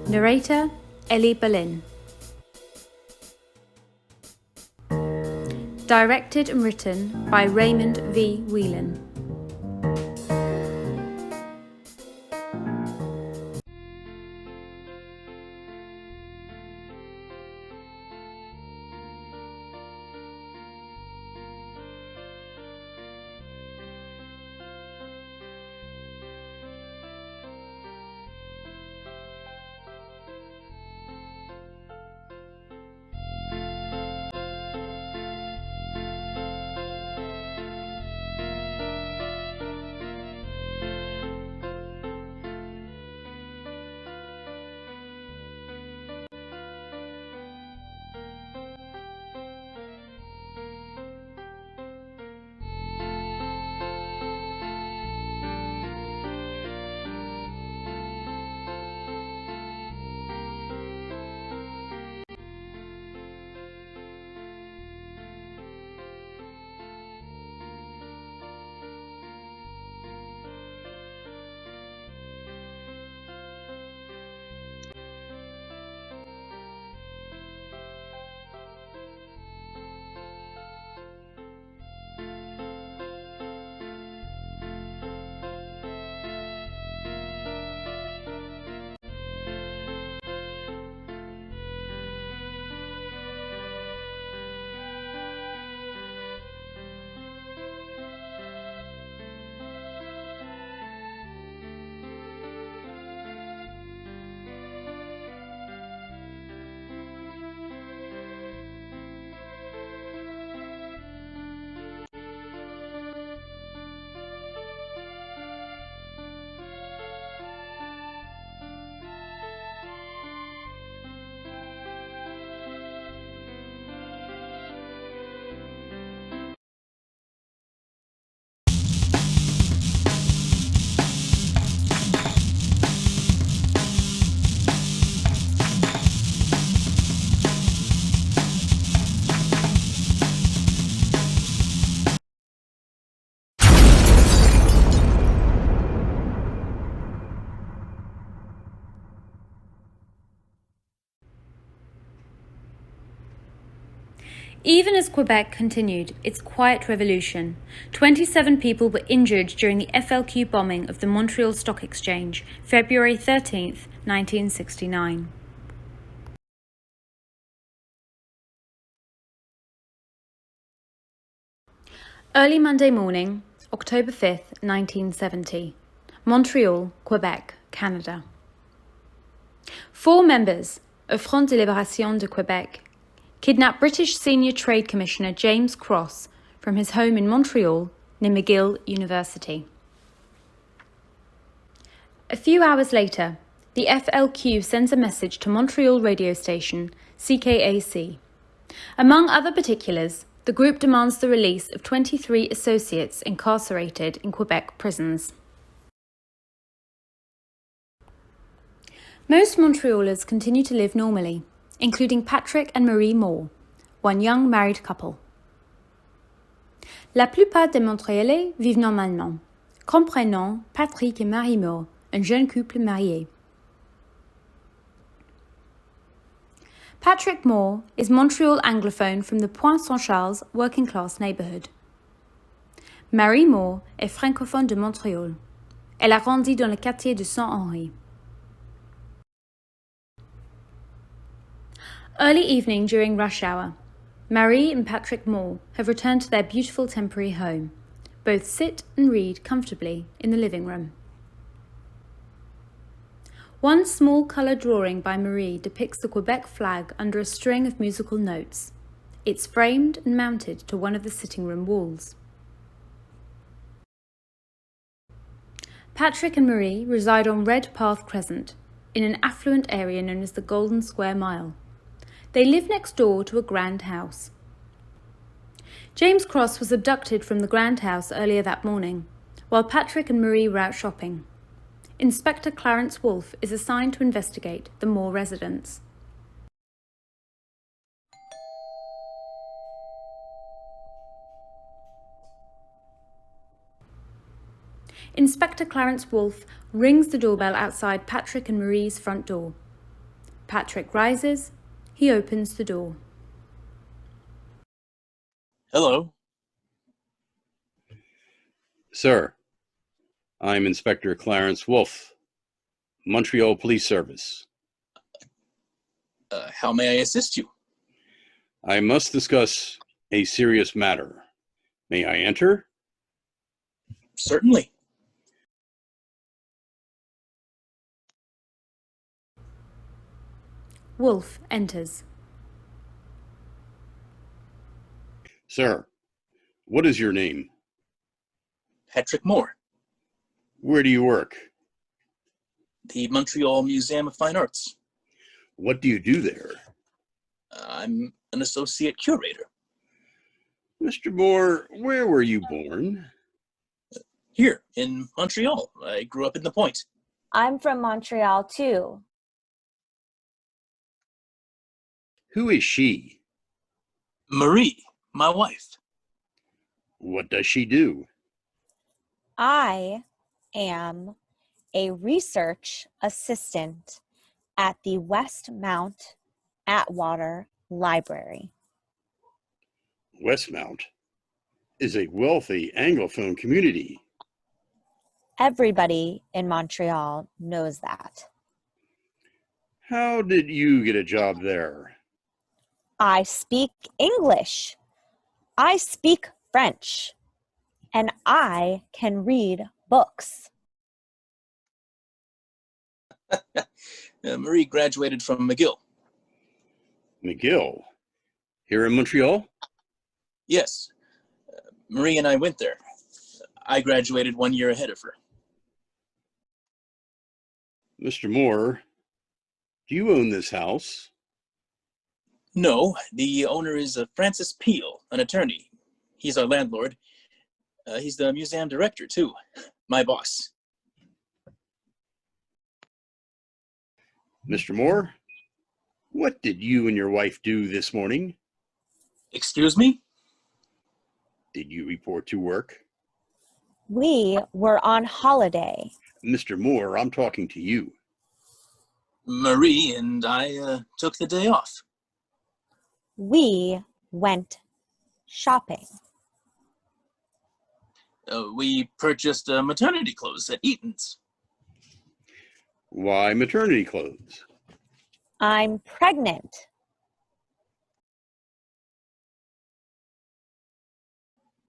Narrator, Ellie Berlin. Directed and written by Raymond V. Whelan. Even as Quebec continued its quiet revolution, 27 people were injured during the FLQ bombing of the Montreal Stock Exchange, February 13th, 1969. Early Monday morning, October 5th, 1970. Montreal, Quebec, Canada. 4 members of Front de Libération de Québec kidnapped British Senior Trade Commissioner James Cross from his home in Montreal near McGill University. A few hours later, the FLQ sends a message to Montreal radio station CKAC. Among other particulars, the group demands the release of 23 associates incarcerated in Quebec prisons. Most Montrealers continue to live normally, including Patrick and Marie Moore, one young married couple. La plupart des Montréalais vivent normalement, comprenant Patrick et Marie Moore, un jeune couple marié. Patrick Moore is Montreal anglophone from the Pointe-Saint-Charles working-class neighbourhood. Marie Moore est francophone de Montréal. Elle a grandi dans le quartier de Saint-Henri. Early evening during rush hour, Marie and Patrick Moore have returned to their beautiful temporary home. Both sit and read comfortably in the living room. One small coloured drawing by Marie depicts the Quebec flag under a string of musical notes. It's framed and mounted to one of the sitting room walls. Patrick and Marie reside on Red Path Crescent, in an affluent area known as the Golden Square Mile. They live next door to a grand house. James Cross was abducted from the grand house earlier that morning, while Patrick and Marie were out shopping. Inspector Clarence Wolfe is assigned to investigate the Moore residence. Inspector Clarence Wolfe rings the doorbell outside Patrick and Marie's front door. Patrick rises. He opens the door. Hello. Sir, I'm Inspector Clarence Wolfe, Montreal Police Service. How may I assist you? I must discuss a serious matter. May I enter? Certainly. Wolfe enters. Sir, what is your name? Patrick Moore, Where do you work? the Montreal Museum of Fine Arts. What do you do there? I'm an associate curator. Mr. Moore, where were you born? Here, in Montreal. I grew up in the Point. I'm from Montreal, too. Who is she? Marie, my wife. What does she do? I am a research assistant at the Westmount Atwater Library. Westmount is a wealthy Anglophone community. Everybody in Montreal knows that. How did you get a job there? I speak English. I speak French. And I can read books. Marie graduated from McGill. McGill? Here in Montreal? Yes. Marie and I went there. I graduated 1 year ahead of her. Mr. Moore, do you own this house? No, the owner is Francis Peel, an attorney. He's our landlord. He's the museum director, too. My boss. Mr. Moore, what did you and your wife do this morning? Excuse me? Did you report to work? We were on holiday. Mr. Moore, I'm talking to you. Marie and I took the day off. We went shopping. We purchased maternity clothes at Eaton's. Why maternity clothes? I'm pregnant.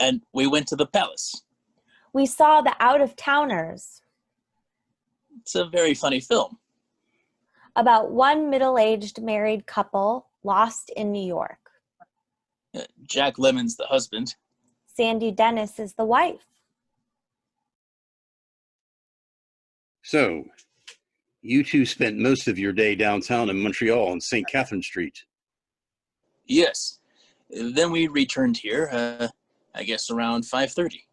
And we went to the palace. We saw the out-of-towners. It's a very funny film. About one middle-aged married couple lost in New York. Jack Lemmon's the husband. Sandy Dennis is the wife. So, you two spent most of your day downtown in Montreal on St. Catherine Street. Yes. Then we returned here, I guess around 5:30.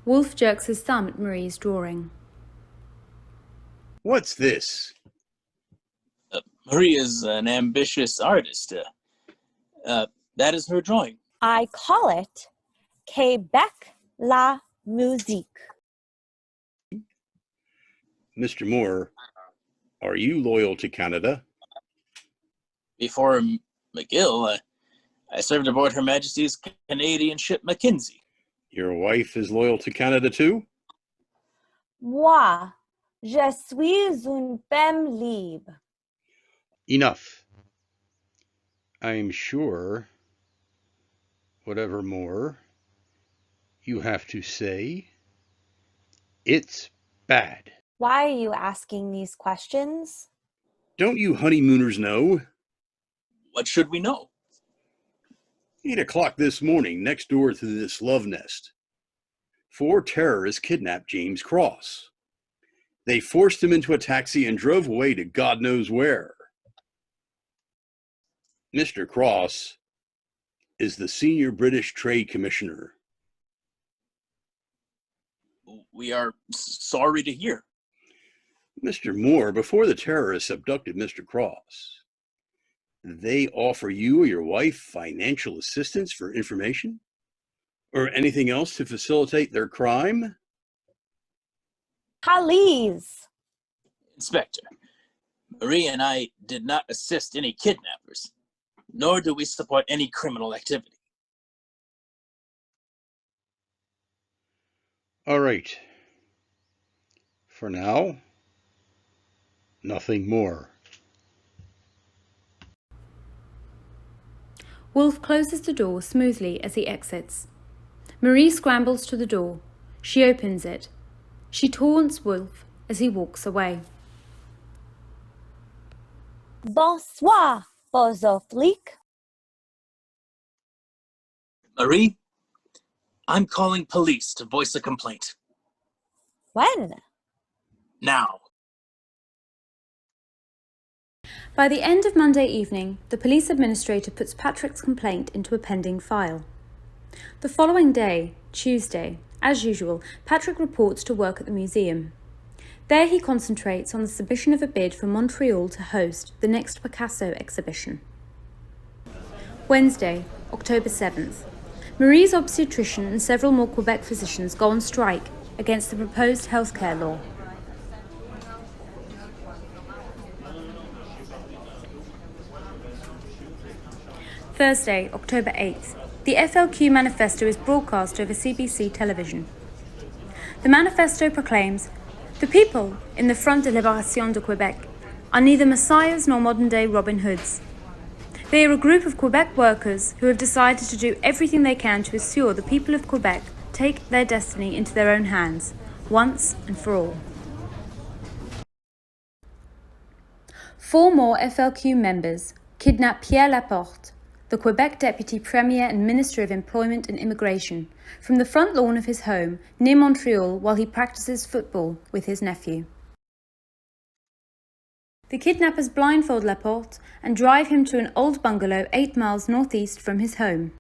Wolfe jerks his thumb at Marie's drawing. What's this? Marie is an ambitious artist. That is her drawing. I call it Québec la musique. Mr. Moore, are you loyal to Canada? Before McGill, I served aboard Her Majesty's Canadian ship Mackenzie. Your wife is loyal to Canada too? Moi, je suis une femme libre. Enough. I'm sure, whatever more you have to say, it's bad. Why are you asking these questions? Don't you honeymooners know? What should we know? 8 o'clock this morning, next door to this love nest, 4 terrorists kidnapped James Cross. They forced him into a taxi and drove away to God knows where. Mr. Cross is the senior British Trade Commissioner. We are sorry to hear. Mr. Moore, before the terrorists abducted Mr. Cross, did they offer you or your wife financial assistance for information? Or anything else to facilitate their crime? Police! Inspector, Marie and I did not assist any kidnappers, nor do we support any criminal activity. All right. For now, nothing more. Wolfe closes the door smoothly as he exits. Marie scrambles to the door. She opens it. She taunts Wolfe as he walks away. Bonsoir, bozo flic. Marie, I'm calling police to voice a complaint. When? Now. By the end of Monday evening, the police administrator puts Patrick's complaint into a pending file. The following day, Tuesday, as usual, Patrick reports to work at the museum. There he concentrates on the submission of a bid for Montreal to host the next Picasso exhibition. Wednesday, October 7th. Marie's obstetrician and several more Quebec physicians go on strike against the proposed healthcare law. Thursday, October 8th. The FLQ manifesto is broadcast over CBC television. The manifesto proclaims, "The people in the Front de Libération de Québec are neither messiahs nor modern-day Robin Hoods. They are a group of Quebec workers who have decided to do everything they can to assure the people of Quebec take their destiny into their own hands, once and for all." 4 more FLQ members kidnap Pierre Laporte, the Quebec Deputy Premier and Minister of Employment and Immigration, from the front lawn of his home near Montreal while he practices football with his nephew. The kidnappers blindfold Laporte and drive him to an old bungalow 8 miles northeast from his home.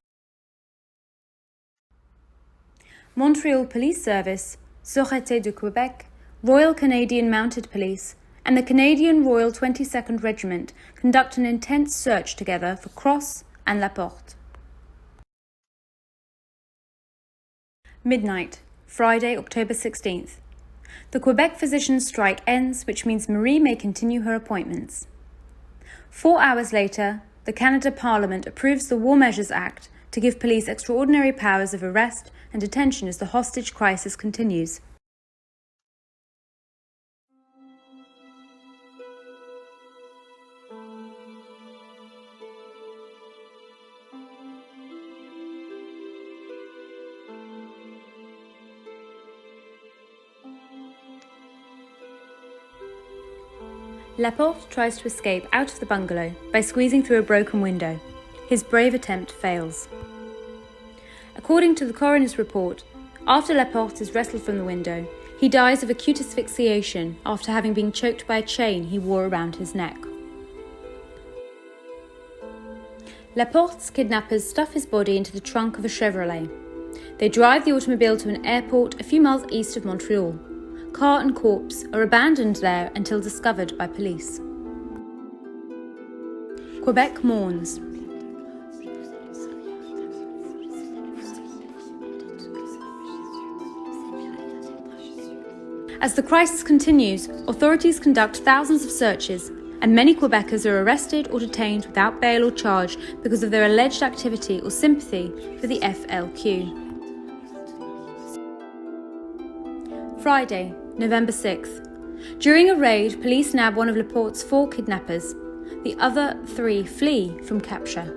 Montreal Police Service, Sûreté de Québec, Royal Canadian Mounted Police, and the Canadian Royal 22nd Regiment conduct an intense search together for Cross and Laporte. Midnight, Friday, October 16th. The Quebec physicians' strike ends, which means Marie may continue her appointments. 4 hours later, the Canada Parliament approves the War Measures Act to give police extraordinary powers of arrest and detention as the hostage crisis continues. Laporte tries to escape out of the bungalow by squeezing through a broken window. His brave attempt fails. According to the coroner's report, after Laporte is wrestled from the window, he dies of acute asphyxiation after having been choked by a chain he wore around his neck. Laporte's kidnappers stuff his body into the trunk of a Chevrolet. They drive the automobile to an airport a few miles east of Montreal. Car and corpse are abandoned there until discovered by police. Quebec mourns. As the crisis continues, authorities conduct thousands of searches, and many Quebecers are arrested or detained without bail or charge because of their alleged activity or sympathy for the FLQ. Friday, November 6th. During a raid, police nab one of Laporte's 4 kidnappers. The other 3 flee from capture.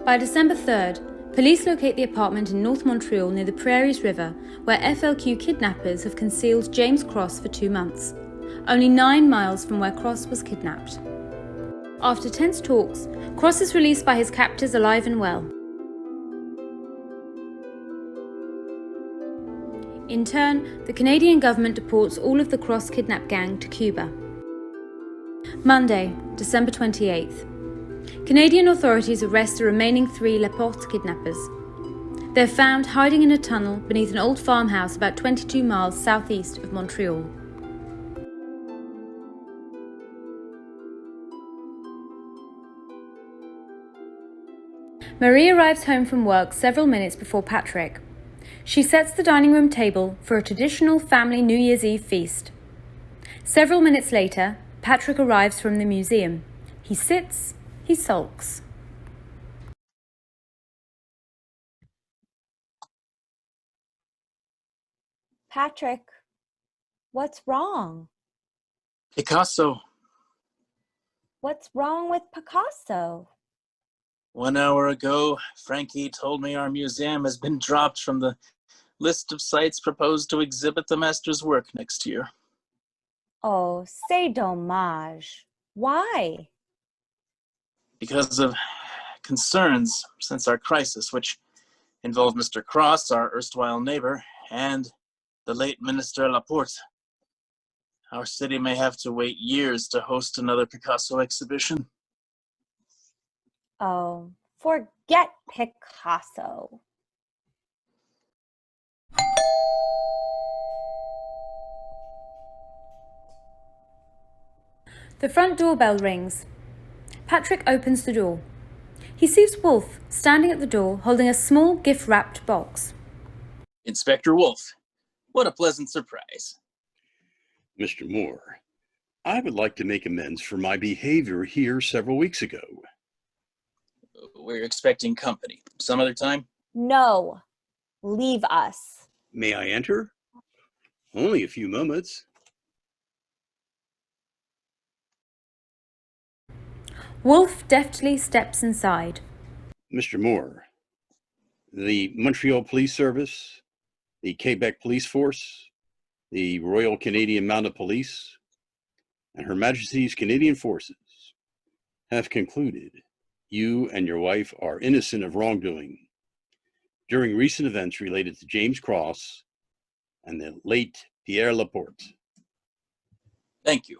By December 3rd, police locate the apartment in North Montreal near the Prairies River, where FLQ kidnappers have concealed James Cross for 2 months, only 9 miles from where Cross was kidnapped. After tense talks, Cross is released by his captors alive and well. In turn, the Canadian government deports all of the Cross kidnap gang to Cuba. Monday, December 28th. Canadian authorities arrest the remaining 3 Laporte kidnappers. They're found hiding in a tunnel beneath an old farmhouse about 22 miles southeast of Montreal. Marie arrives home from work several minutes before Patrick. She sets the dining room table for a traditional family New Year's Eve feast. Several minutes later, Patrick arrives from the museum. He sits, he sulks. Patrick, what's wrong? Picasso. What's wrong with Picasso? 1 hour ago, Frankie told me our museum has been dropped from the list of sites proposed to exhibit the master's work next year. Oh, c'est dommage. Why? Because of concerns since our crisis, which involved Mr. Cross, our erstwhile neighbor, and the late Minister Laporte. Our city may have to wait years to host another Picasso exhibition. Oh, forget Picasso. The front doorbell rings. Patrick opens the door. He sees Wolfe standing at the door holding a small gift-wrapped box. Inspector Wolfe, what a pleasant surprise. Mr. Moore, I would like to make amends for my behavior here several weeks ago. We're expecting company. Some other time? No, leave us. May I enter? Only a few moments. Wolfe deftly steps inside. Mr. Moore, the Montreal Police Service, the Quebec Police Force, the Royal Canadian Mounted Police, and Her Majesty's Canadian Forces have concluded you and your wife are innocent of wrongdoing during recent events related to James Cross and the late Pierre Laporte. Thank you.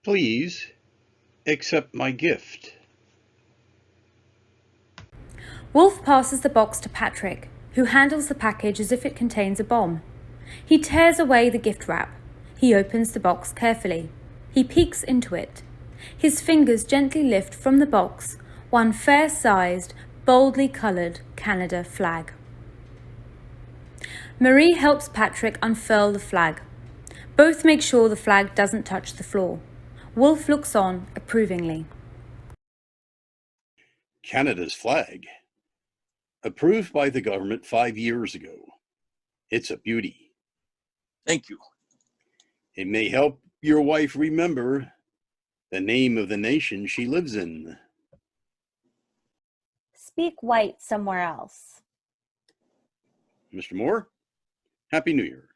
Please accept my gift. Wolfe passes the box to Patrick, who handles the package as if it contains a bomb. He tears away the gift wrap. He opens the box carefully. He peeks into it. His fingers gently lift from the box one fair-sized, boldly coloured Canada flag. Marie helps Patrick unfurl the flag. Both make sure the flag doesn't touch the floor. Wolfe looks on approvingly. Canada's flag, approved by the government 5 years ago. It's a beauty. Thank you. It may help your wife remember the name of the nation she lives in. Speak white somewhere else. Mr. Moore, Happy New Year.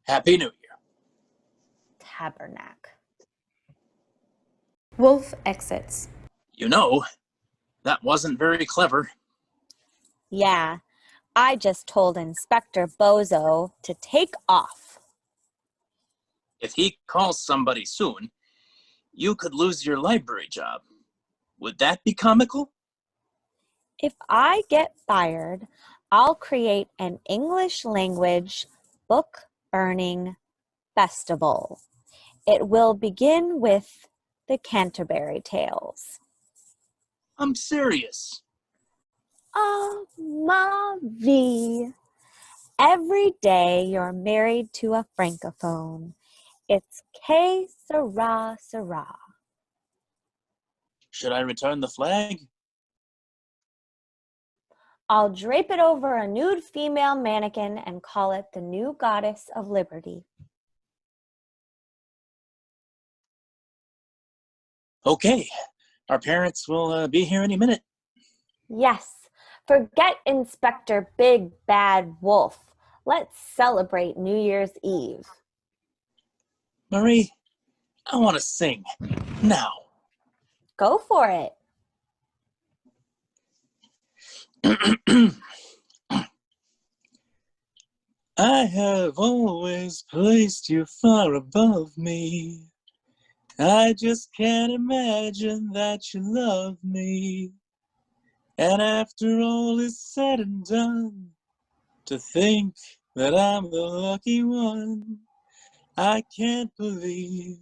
Happy New Year. Tabernacle. Wolfe exits. You know, that wasn't very clever. Yeah, I just told Inspector Bozo to take off. If he calls somebody soon, you could lose your library job. Would that be comical? If I get fired, I'll create an English language book burning festival. It will begin with the Canterbury Tales. I'm serious. Oh, ma vie. Every day you're married to a francophone. It's que sera, sera. Should I return the flag? I'll drape it over a nude female mannequin and call it the new goddess of liberty. Okay, our parents will be here any minute. Yes, forget Inspector Big Bad Wolf. Let's celebrate New Year's Eve. Marie, I want to sing. Now. Go for it. I have always placed you far above me. I just can't imagine that you love me. And after all is said and done, to think that I'm the lucky one, I can't believe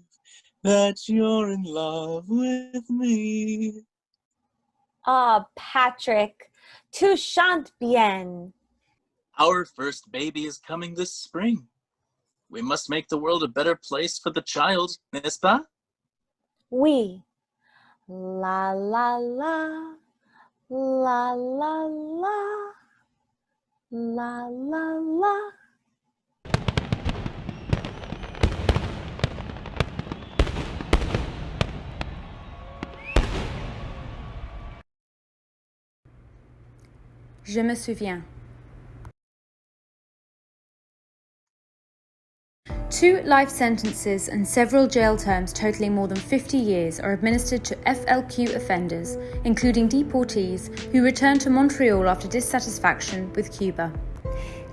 that you're in love with me. Aw, Patrick, Tu chantes bien. Our first baby is coming this spring. We must make the world a better place for the child, n'est-ce pas? Oui. La la la. La la la. La la la. Je me souviens. 2 life sentences and several jail terms totaling more than 50 years are administered to FLQ offenders, including deportees who return to Montreal after dissatisfaction with Cuba.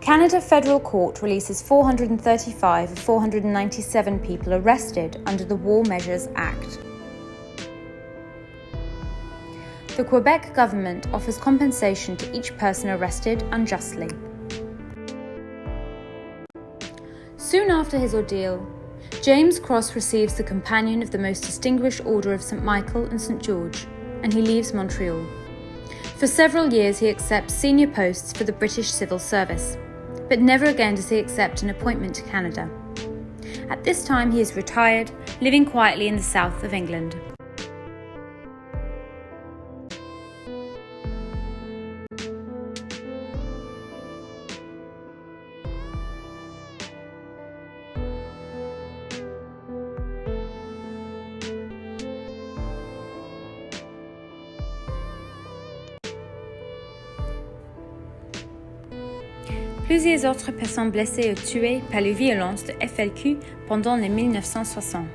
Canada Federal Court releases 435 of 497 people arrested under the War Measures Act. The Quebec government offers compensation to each person arrested unjustly. Soon after his ordeal, James Cross receives the Companion of the Most Distinguished Order of St. Michael and St. George, and he leaves Montreal. For several years he accepts senior posts for the British Civil Service, but never again does he accept an appointment to Canada. At this time he is retired, living quietly in the south of England. Plusieurs autres personnes blessées ou tuées par les violences de FLQ pendant les 1960.